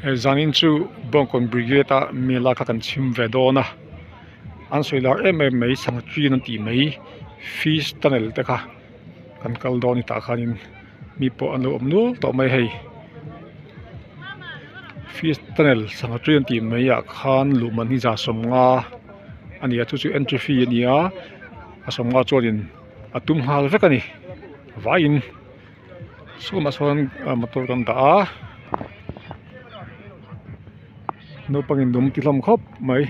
zanin chu Bangkok Brigade mela ka kan chim ve dona an soilar mei sang tri nan ti mei fish tunnel te kha kan kal doni ta khanin mi po an lo omnu to mai hei fish tunnel sang tri nan ti mei ya khan lu man hi za som nga ani a chu entry fee ania asom nga chorin atum hal vekani vain suma son motor kan da no pangin dum tilom khop mai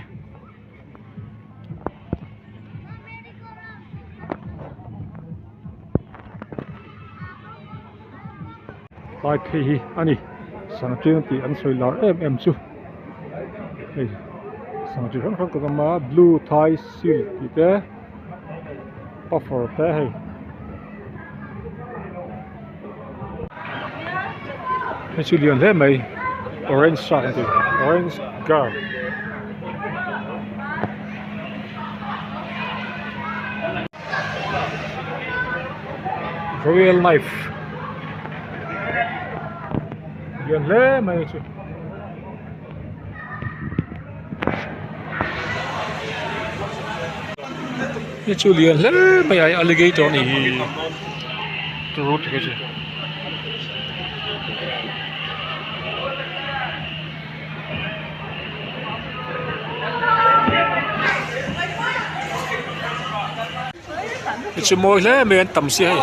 lai thi ani sang trin ti an soilar chu ei sang trin khang ka ma blue thai seal ti te offer te hei Julian le mai orange shot ti orange guard real knife Julian le mai chu Julian le mai ai alligator ni to root ke chu It's more le me an tam si hai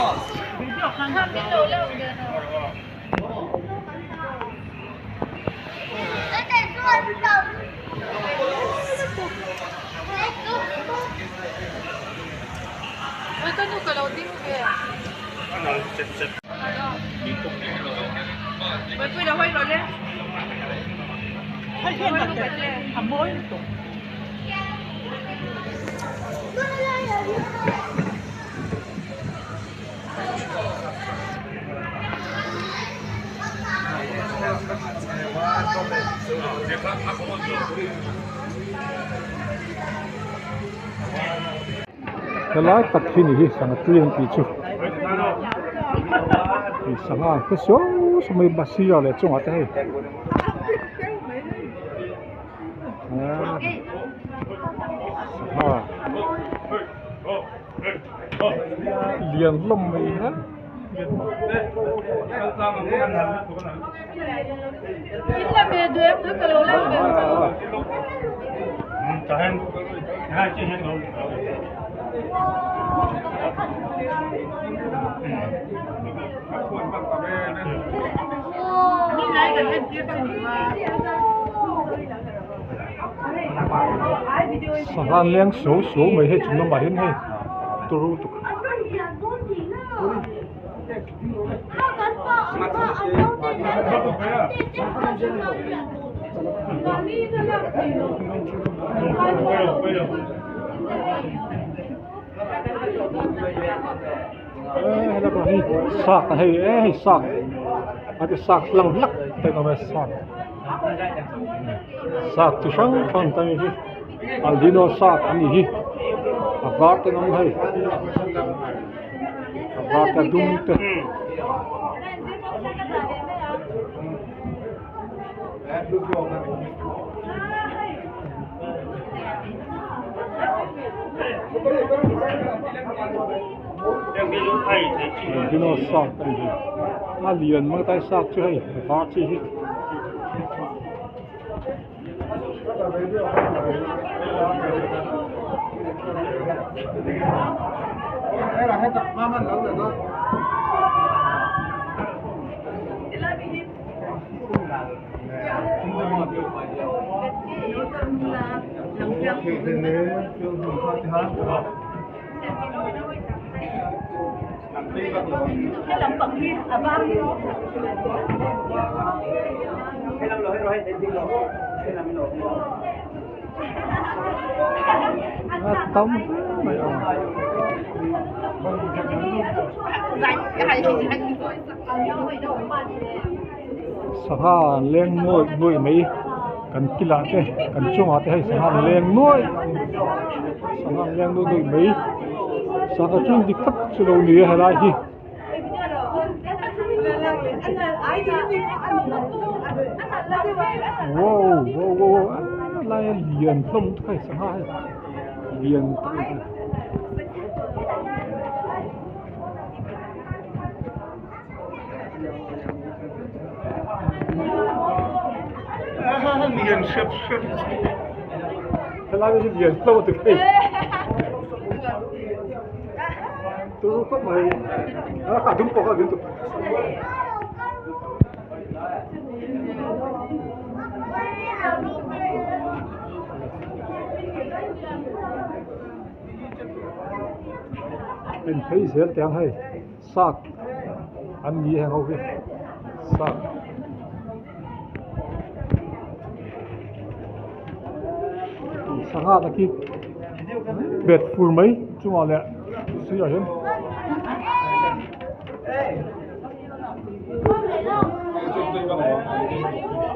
Kalai takhin hi sang tuyen ti chu hi sanga ke so mai basia le chung ate hei lian lom mai ha Kita beda tu kalau lah. Tahan, hai chị hen rồi. Ni naik kan dia semua. Sahan leng số mấy hết chúng nó mà hết hay turu tu sak hay sak ada sak lang lak tay ko sak tu sang tay hi albino sak ani hi avat nam hay avat dum te albino sak ani hi alien mang tay sak chu hay avat chi hi hết tập ma man lớn rồi đó. Cái làm bận đi à ba đi. Cái làm rồi đến tiếng rồi. Cái làm rồi. tống mày ông saha leng nuôi mấy cần kila thế cần chung hạt hay saha leng nuôi mấy saha chung đi cấp số đầu nửa hay là gì wow wow wow lại liền không phải sang hai liền liền sập sập thế lại cái liền lâu từ đây tôi không phải nó cả đúng có liên tục mình thấy sẽ tiếng hay sắc anh đi hàng hậu sắc sang hạt là kia biệt phun mấy chúng mà lẹ suy ở trên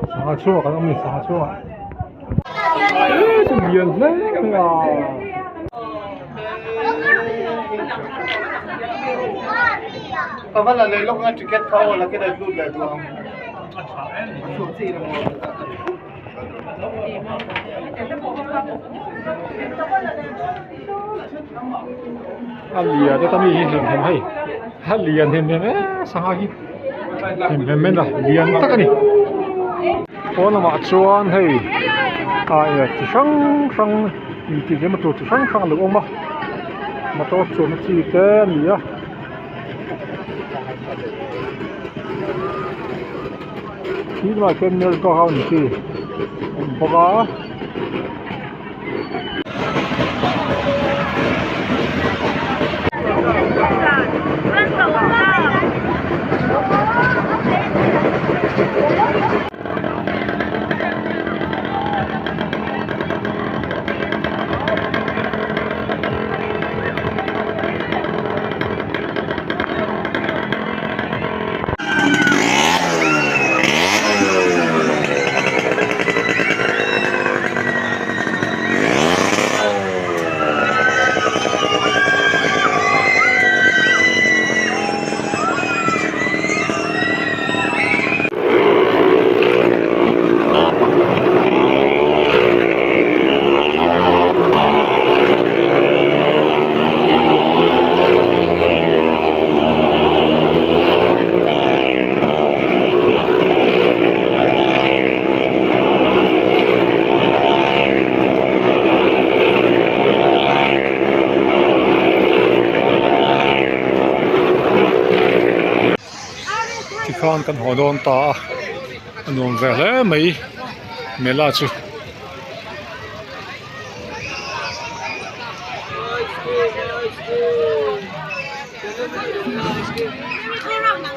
sang hạt chua cái ông mình sang hạt chua 좀 미안해 야 Apa lah lelok dengan tiket kau lah kita dulu dah tu. Alia dia tadi hem hai halian hem sangat hem dah lian tak ni oh nama cuan hai ya sang ini dia betul sang lu mah motor cuan cerita ni ya ini mah kenal kau hau ni baga con kan ho don ta anom ve le mai mela chu Không